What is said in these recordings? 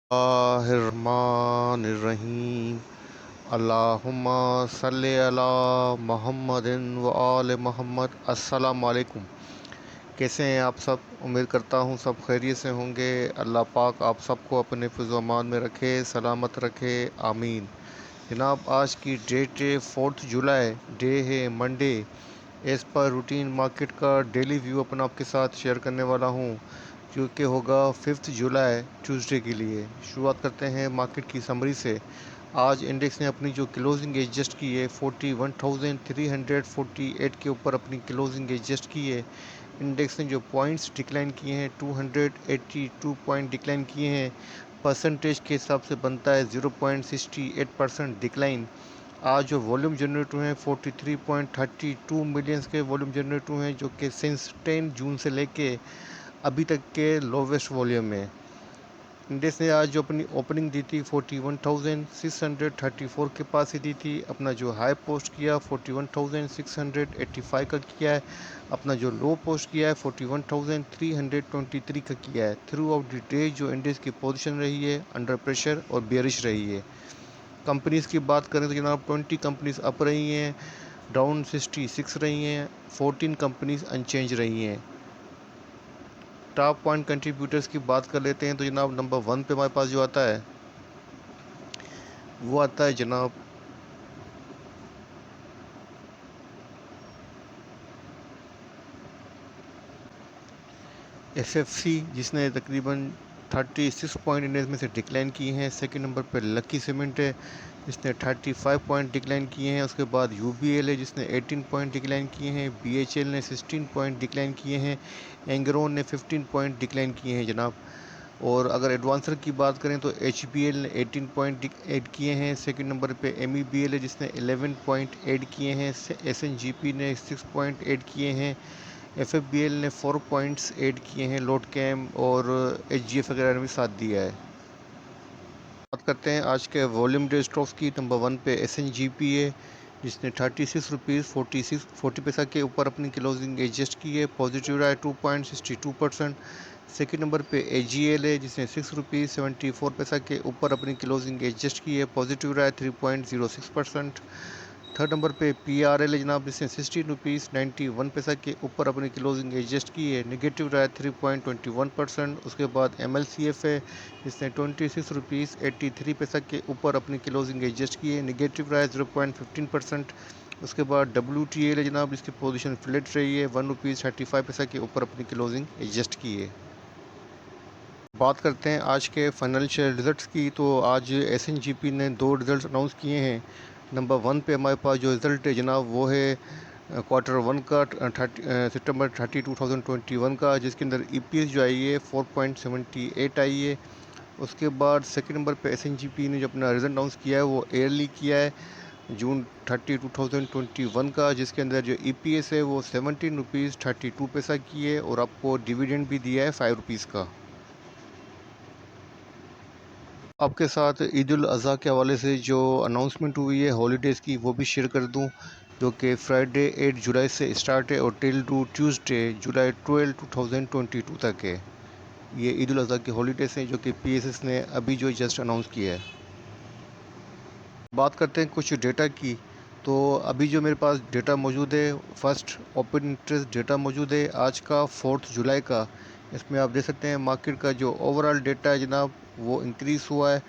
बिस्मिल्लाहिर्रहमानिर्रहीम। अल्लाहुम्मा सल्लि अला मुहम्मदिन व आले मोहम्मद। अस्सलामु अलैकुम। कैसे हैं आप सब? उम्मीद करता हूँ सब खैरियत से होंगे। अल्लाह पाक आप सबको अपने फिज़ो-अमान में रखे, सलामत रखे, आमीन। जनाब, आज की डेट है 4 जुलाई, डे है Monday. As per routine market का डेली व्यू अपना आपके साथ शेयर करने वाला हूँ, जो कि होगा 5 जुलाई ट्यूसडे के लिए। शुरुआत करते हैं मार्केट की समरी से। आज इंडेक्स ने अपनी जो क्लोजिंग एडजस्ट की है 41,348 के ऊपर अपनी क्लोजिंग एडजस्ट की है। इंडेक्स ने जो पॉइंट्स डिक्लाइन किए हैं 282 पॉइंट डिक्लाइन किए हैं। परसेंटेज के हिसाब से बनता है 0.68% डिक्लाइन। आज जो वॉल्यूम जनरेट हुए हैं 43.32 मिलियंस के वॉल्यूम जनरेट हुए हैं, जो कि सिंस 10 जून से लेके अभी तक के लोवेस्ट वॉल्यूम है। इंडेक्स ने आज जो अपनी ओपनिंग दी थी 41,634 के पास ही दी थी। अपना जो हाई पोस्ट किया 41,685 का किया है। अपना जो लो पोस्ट किया है 41,323 का किया है। थ्रू आउट द डे जो इंडेक्स की पोजीशन रही है अंडर प्रेशर और बेयरिश रही है। कंपनीज़ की बात करें तो जनाब 20 कंपनीज़ अप रही हैं, डाउन 66 रही हैं, 14 कंपनीज़ अनचेंज रही हैं। टॉप पॉइंट कंट्रीब्यूटर्स की बात कर लेते हैं तो जनाब नंबर 1 पे हमारे पास जो आता है वो आता है जनाब एसएफसी, जिसने तकरीबन 36 पॉइंट इंडेक्स में से डिक्लाइन किए हैं। सेकंड नंबर पे लकी सीमेंट है, जिसने 35 पॉइंट डिक्लाइन किए हैं। उसके बाद यूबीएल है, जिसने 18 पॉइंट डिक्लाइन किए हैं। बीएचएल ने 16 पॉइंट डिक्लाइन किए हैं। एंग्रोन ने 15 पॉइंट डिक्लाइन किए हैं जनाब। और अगर एडवांसर की बात करें तो एच ने 18 पॉइंट ऐड किए हैं। सेकंड नंबर पे एम है, जिसने 11 पॉइंट ऐड किए हैं। एस ने 6 पॉइंट ऐड किए हैं। एफ ने 4 पॉइंट्स ऐड किए हैं। लोड कैम और एच वगैरह ने भी साथ दिया है। बात करते हैं आज के वॉल्यूम डे स्टॉक्स की। नंबर 1 पे एस है, जिसने 36 रुपीज़ 40 पैसा के ऊपर अपनी क्लोजिंग एडजस्ट की है। पॉजिटिव रहा है 2.62%। सेकेंड नंबर पे AGL है, जिसने 6 रुपीज़ 74 पैसा के ऊपर अपनी क्लोजिंग एडजस्ट की है। पॉजिटिव रहा है 3.06%। थर्ड नंबर पे PRL है जनाब, जिसने 16 रुपीज़ 91 पैसा के ऊपर अपनी क्लोजिंग एडजस्ट की है। नेगेटिव रहा है 3.21%। उसके बाद MLCF है, जिसने 26 रुपीज़ 83 पैसा के ऊपर अपनी क्लोजिंग एडजस्ट की है। नेगेटिव रहा है 0.15%। उसके बाद WTL है जनाब, जिसकी पोजीशन फ्लैट रही है। 1 रुपीज़ 35 पैसा के ऊपर अपनी क्लोजिंग एडजस्ट की है। बात करते हैं आज के फाइनेंशियल रिजल्ट्स की। तो आज SNGP ने 2 रिजल्ट्स अनाउंस किए हैं। नंबर 1 पे हमारे पास जो रिज़ल्ट है जनाब वो है Q1 का 30 सितंबर 30 2021 का, जिसके अंदर EPS जो आई है 4.78 आई है। उसके बाद सेकंड नंबर पे SNGP ने जो अपना रिजल्ट अनाउंस किया है वो ईयरली किया है जून 30 2021 का, जिसके अंदर जो EPS है वो 17 रुपीज़ 32 पैसा की है। और आपको डिविडेंड भी दिया है 5 रुपीज़ का। आपके साथ ईद उल अज़हा के हवाले से जो अनाउंसमेंट हुई है हॉलीडेज़ की वो भी शेयर कर दूं, जो कि फ्राइडे 8 जुलाई से स्टार्ट है और टिल टू ट्यूसडे जुलाई 12 2022 तक है। ये ईद उल अज़हा की हॉलीडेज़ हैं, जो कि PSS ने अभी जो जस्ट अनाउंस किया है। बात करते हैं कुछ डेटा की। तो अभी जो मेरे पास डेटा मौजूद है, फर्स्ट ओपन इंटरेस्ट डेटा मौजूद है आज का 4 जुलाई का। इसमें आप देख सकते हैं मार्केट का जो ओवरऑल डेटा है जनाब वो इंक्रीज़ हुआ है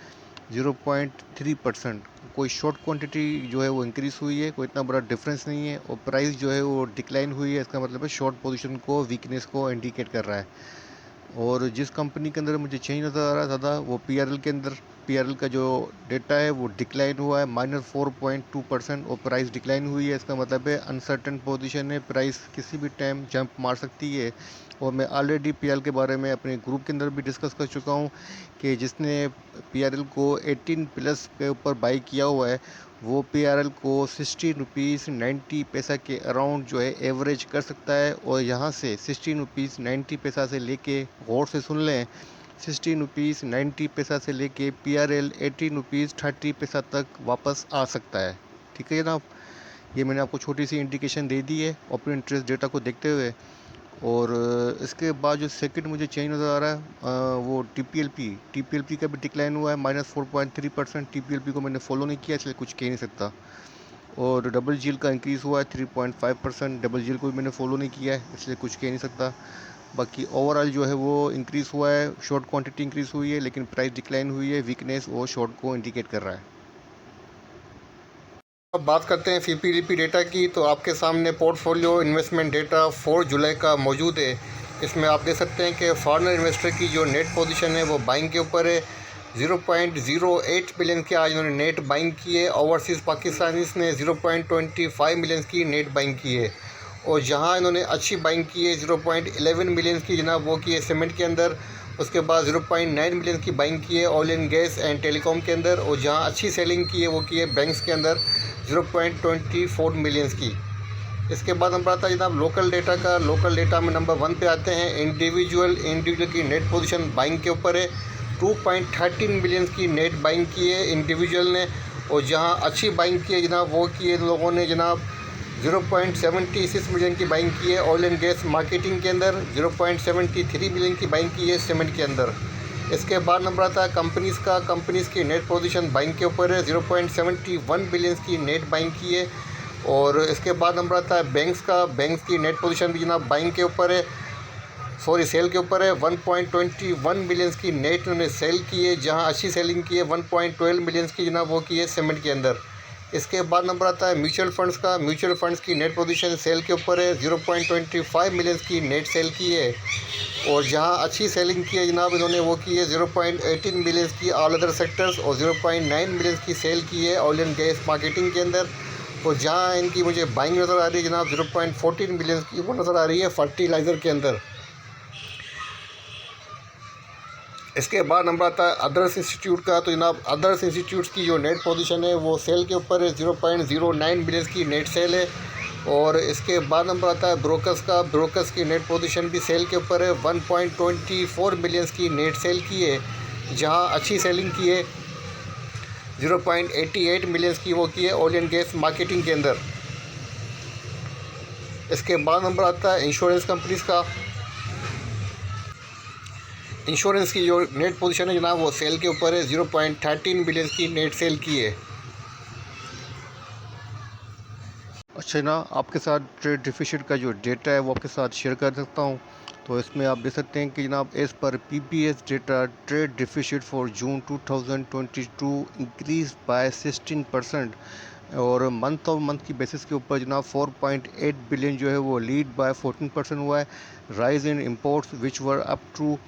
0.3%। कोई शॉर्ट क्वांटिटी जो है वो इंक्रीज़ हुई है, कोई इतना बड़ा डिफरेंस नहीं है। और प्राइस जो है वो डिक्लाइन हुई है। इसका मतलब है शॉर्ट पोजीशन को, वीकनेस को इंडिकेट कर रहा है। और जिस कंपनी के अंदर मुझे चेंज नज़र आ रहा था वो PRL के अंदर। PRL का जो डेटा है वो डिक्लाइन हुआ है -4.2% और प्राइस डिक्लाइन हुई है। इसका मतलब है अनसर्टन पोजीशन है, प्राइस किसी भी टाइम जंप मार सकती है। और मैं ऑलरेडी PRL के बारे में अपने ग्रुप के अंदर भी डिस्कस कर चुका हूँ कि जिसने PRL को 18 प्लस के ऊपर बाई किया हुआ है वो PRL को 16 रुपीज़ 90 पैसा के अराउंड जो है एवरेज कर सकता है। और यहाँ से 16 रुपीज़ 90 पैसा से लेके, गौर से सुन लें, 16 रुपीज़ 90 पैसा से लेके PRL 18 रुपीज़ 30 पैसा तक वापस आ सकता है। ठीक है जनाब, ये मैंने आपको छोटी सी इंडिकेशन दे दी है ओपन इंटरेस्ट डेटा को देखते हुए। और इसके बाद जो सेकंड मुझे चेंज नज़र आ रहा है वो टीपीएलपी का भी डिक्लाइन हुआ है -4.3%। टीपीएलपी को मैंने फॉलो नहीं किया इसलिए कुछ कह नहीं सकता। और डबल जील का इंक्रीज़ हुआ है 3.5%। डबल जील को भी मैंने फॉलो नहीं किया है इसलिए कुछ कह नहीं सकता। बाकी ओवरऑल जो है वो इंक्रीज़ हुआ है, शॉर्ट क्वांटिटी इंक्रीज़ हुई है लेकिन प्राइस डिक्लाइन हुई है, वीकनेस और शॉर्ट को इंडिकेट कर रहा है। अब बात करते हैं सीपीडीपी डेटा की। तो आपके सामने पोर्टफोलियो इन्वेस्टमेंट डेटा 4 जुलाई का मौजूद है। इसमें आप देख सकते हैं कि फॉरेनर इन्वेस्टर की जो नेट पोजीशन है वो बाइंग के ऊपर है। 0.08 बिलियन की आज इन्होंने नेट बाइंग की है। ओवरसीज़ पाकिस्तानीज़ ने 0.25 मिलियन की नेट बाइंग की है। और जहां इन्होंने अच्छी बाइंग की है 0.11 मिलियन की जनाब वो की है सीमेंट के अंदर। उसके बाद 0.9 मिलियन की बाइंग की है oil and gas and telecom के अंदर। और जहां अच्छी सेलिंग की है वो की है बैंक्स के अंदर 0.24 मिलियंस की। इसके बाद नंबर आता है जनाब लोकल डेटा का। लोकल डेटा में नंबर 1 पे आते हैं। इंडिविजुअल की नेट पोजीशन बाइंग के ऊपर है। 2.13 मिलियन की नेट बाइंग की है इंडिविजुअल ने। और जहां अच्छी बाइंग की है जनाब वो की है लोगों ने जनाब 0.76 मिलियन की बाइंग की है ऑयल एंड गैस मार्केटिंग के अंदर। 0.73 मिलियन की बाइंग की है सीमेंट के अंदर। इसके बाद नंबर आता है कंपनीज़ का। कंपनीज़ की नेट पोजीशन बाइंग के ऊपर है। 0.71 बिलियन की नेट बाइंग की है। और इसके बाद नंबर आता है बैंक्स का। बैंक्स की नेट पोजीशन भी जनाब बाइंग के ऊपर है, सेल के ऊपर है। 1.21 बिलियंस की नेट उन्होंने सेल की है, जहां अच्छी सेलिंग की है 1.12 बिलियंस की जनाब वो की है सीमेंट के अंदर। इसके बाद नंबर आता है म्यूचुअल फंड्स का। म्यूचुअल फंड्स की नेट पोजीशन सेल के ऊपर है। 0.25 मिलियंस की नेट सेल की है। और जहां अच्छी सेलिंग की है जनाब इन्होंने वो की है 0.18 मिलियंस की ऑल अदर सेक्टर्स। और 0.9 मिलियंस की सेल की है ऑयल एंड गैस मार्केटिंग के अंदर। और जहां इनकी मुझे बाइंग नज़र आ रही है जनाब 0.14 मिलियंस की वो नज़र आ रही है फर्टिलाइज़र के अंदर। इसके बाद नंबर आता है अदर्स इंस्टीट्यूट का। तो जनाब अदर्स इंस्टीट्यूट्स की जो नेट पोजीशन है वो सेल के ऊपर है। 0.09 बिलियन की नेट सेल है। और इसके बाद नंबर आता है ब्रोकर्स का। ब्रोकर्स की नेट पोजीशन भी सेल के ऊपर है। 1.24 बिलियंस की नेट सेल की है, जहां अच्छी सेलिंग की है 0.88 मिलियंस की वो की है ऑयल एंड गैस मार्केटिंग के अंदर। इसके बाद नंबर आता है इंश्योरेंस कंपनीज़ का। इंश्योरेंस की जो नेट पोजीशन है जनाब वो सेल के ऊपर है। 0.13 बिलियन की नेट सेल की है। अच्छा ना, आपके साथ ट्रेड डिफिसिट का जो डेटा है वो आपके साथ शेयर कर सकता हूँ। तो इसमें आप देख सकते हैं कि जनाब as per PPS data trade deficit for June 2022 increase by 16%। और मंथ ऑफ मंथ की बेसिस के ऊपर जनाब 4.8 बिलियन जो है वो लीड बाय 14% हुआ है। Rise in imports which were up to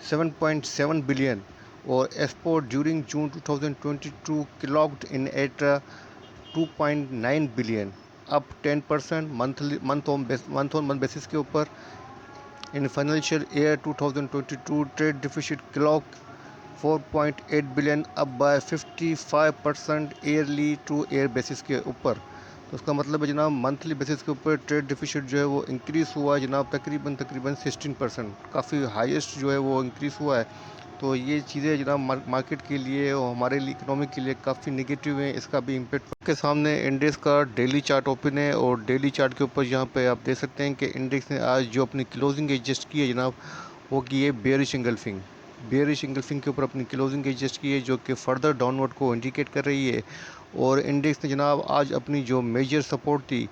7.7 billion or export during June 2022 clocked in at 2.9 billion, up 10% month on month basis के ऊपर। in financial year 2022 trade deficit clocked 4.8 billion, up by 55% yearly two year basis के ऊपर। तो उसका मतलब है जनाब monthly basis के ऊपर ट्रेड डिफिसिट जो है वो इंक्रीज़ हुआ है जनाब तकरीबन 16%। काफ़ी हाईएस्ट जो है वो इंक्रीज़ हुआ है। तो ये चीज़ें जनाब मार्केट के लिए और हमारे लिए इकोनॉमी के लिए काफ़ी नेगेटिव हैं। इसका भी इम्पेक्ट के सामने इंडेक्स का डेली चार्ट ओपन है। और डेली चार्ट के ऊपर यहाँ पे आप देख सकते हैं कि इंडेक्स ने आज जो अपनी क्लोजिंग एडजस्ट की है जनाब वो की है बेयरिश इंगल्फिंग के ऊपर अपनी क्लोजिंग एडजस्ट की है, जो कि फर्दर डाउनवर्ड को इंडिकेट कर रही है। और इंडेक्स ने जनाब आज अपनी जो मेजर सपोर्ट थी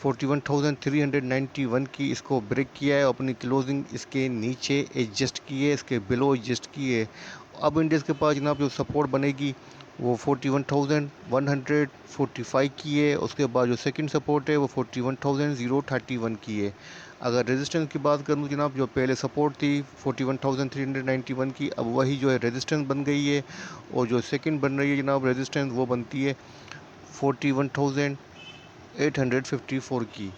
41,391 की, इसको ब्रेक किया है। अपनी क्लोजिंग इसके नीचे एडजस्ट की है, इसके बिलो एडजस्ट की है। अब इंडेक्स के पास जनाब जो सपोर्ट बनेगी वो 41,145 की है। उसके बाद जो सेकंड सपोर्ट है वो 41,031 की है। अगर रेजिस्टेंस की बात करूँ जनाब, जो पहले सपोर्ट थी 41,391 की, अब वही जो है रेजिस्टेंस बन गई है। और जो सेकंड बन रही है जनाब रेजिस्टेंस वो बनती है 41,854 की।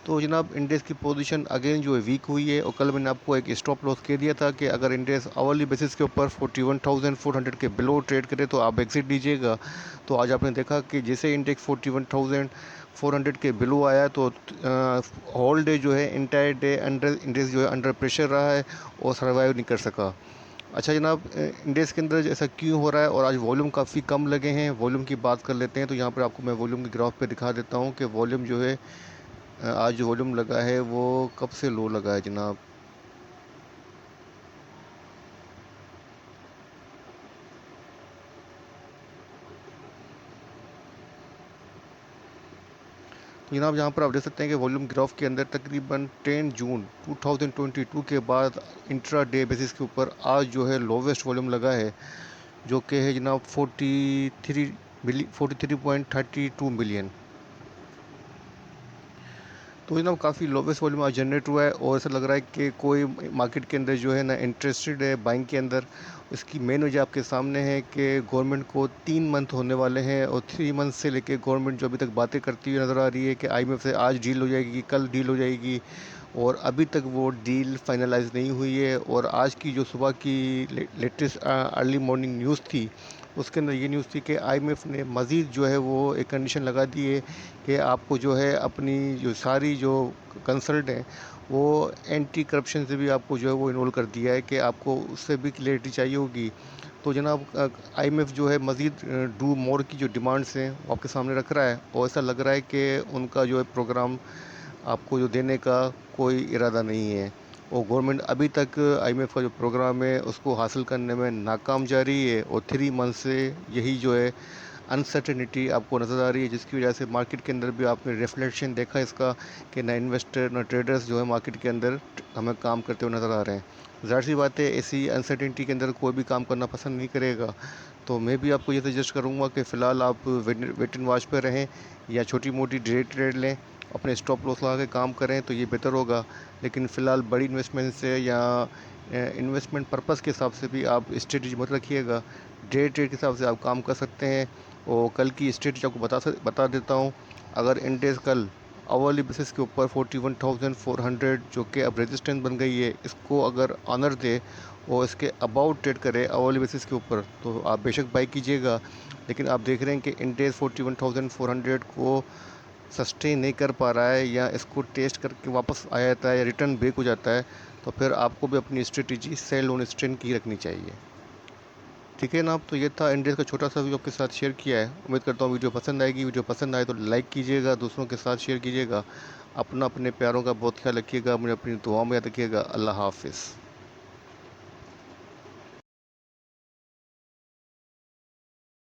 तो जनाब इंडेक्स की पोजीशन अगेन जो है वीक हुई है। और कल मैंने आपको एक स्टॉप लॉस कह दिया था कि अगर इंडेक्स आवरली बेसिस के ऊपर 41,400 के बिलो ट्रेड करे तो आप एग्जिट लीजिएगा। तो आज आपने देखा कि जैसे इंडेक्स 41,400 के बिलो आया तो होल डे जो है इंटायर डे अंडर इंडेक्स जो है अंडर प्रेशर रहा है और सर्वाइव नहीं कर सका। अच्छा जनाब, इंडेक्स के अंदर ऐसा क्यों हो रहा है और आज वॉल्यूम काफ़ी कम लगे हैं। वॉल्यूम की बात कर लेते हैं। तो यहाँ पर आपको मैं वॉल्यूम के ग्राफ पे दिखा देता हूँ कि वॉल्यूम जो है आज जो वॉल्यूम लगा है वो कब से लो लगा है जनाब। तो जनाब यहाँ पर आप देख सकते हैं कि वॉल्यूम ग्राफ के अंदर तकरीबन 10 जून 2022 के बाद इंट्रा डे बेसिस के ऊपर आज जो है लोवेस्ट वॉल्यूम लगा है, जो कि है जनाब 43.32 मिलियन। तो जनाब काफ़ी लोवेस्ट वॉल्यूम आज जनरेट हुआ है और ऐसा लग रहा है कि कोई मार्केट के अंदर जो है ना इंटरेस्टेड है बाइंग के अंदर। इसकी मेन वजह आपके सामने है कि गवर्नमेंट को 3 मंथ होने वाले हैं और 3 मंथ से लेके गवर्नमेंट जो अभी तक बातें करती हुई नज़र आ रही है कि IMF से आज डील हो जाएगी, कल डील हो जाएगी, और अभी तक वो डील फाइनलाइज नहीं हुई है। और आज की जो सुबह की लेटेस्ट अर्ली मॉर्निंग न्यूज़ थी, उसके अंदर ये न्यूज़ थी कि IMF ने मज़ीद जो है वो एक कंडीशन लगा दी है कि आपको जो है अपनी जो सारी जो कंसल्ट हैं वो एंटी करप्शन से भी आपको जो है वो इन्वॉल्व कर दिया है कि आपको उससे भी क्लियरिटी चाहिए होगी। तो जनाब IMF जो है मज़ीद डू मोर की जो डिमांड्स हैं वो आपके सामने रख रहा है, और ऐसा लग रहा है कि उनका जो है प्रोग्राम आपको जो देने का कोई इरादा नहीं है। और गवर्नमेंट अभी तक IMF का जो प्रोग्राम है उसको हासिल करने में नाकाम जा रही है, और 3 मंथ से यही जो है अनसर्टेनिटी आपको नज़र आ रही है, जिसकी वजह से मार्केट के अंदर भी आपने रिफ्लेक्शन देखा इसका कि ना इन्वेस्टर ना ट्रेडर्स जो है मार्केट के अंदर हमें काम करते हुए नज़र आ रहे हैं। ज़ाहिर सी बात है ऐसी अनसर्टेनिटी के अंदर कोई भी काम करना पसंद नहीं करेगा। तो मैं भी आपको ये सजेस्ट करूँगा कि फ़िलहाल आप वेट एंड वॉच पर रहें या छोटी मोटी डे ट्रेड लें, अपने स्टॉप लॉस लगा के काम करें तो ये बेहतर होगा। लेकिन फ़िलहाल बड़ी इन्वेस्टमेंट से या इन्वेस्टमेंट पर्पस के हिसाब से भी आप स्ट्रेटजी मत रखिएगा। डे ट्रेड के हिसाब से आप काम कर सकते हैं। और कल की स्ट्रेटजी आपको बता देता हूँ। अगर इंडेक्स कल आवरली बेसिस के ऊपर 41,400 जो कि अब रेजिस्टेंस बन गई है, इसको अगर ऑनर दे और इसके अबाउट ट्रेड करे आवरली बेसिस के ऊपर, तो आप बेशक बाई कीजिएगा। लेकिन आप देख रहे हैं कि इंडेक्स 41,400 को सस्टेन नहीं कर पा रहा है या इसको टेस्ट करके वापस आ जाता है या रिटर्न बैक हो जाता है, तो फिर आपको भी अपनी स्ट्रेटजी सेल ऑन स्ट्रेंथ की रखनी चाहिए। ठीक है ना। तो ये था इंडेक्स का छोटा सा व्यू आपके साथ शेयर किया है। उम्मीद करता हूँ वीडियो पसंद आएगी। वीडियो पसंद आए तो लाइक कीजिएगा, दूसरों के साथ शेयर कीजिएगा। अपने प्यारों का बहुत ख्याल रखिएगा, मुझे अपनी दुआओं में याद रखिएगा। अल्लाह हाफिज़।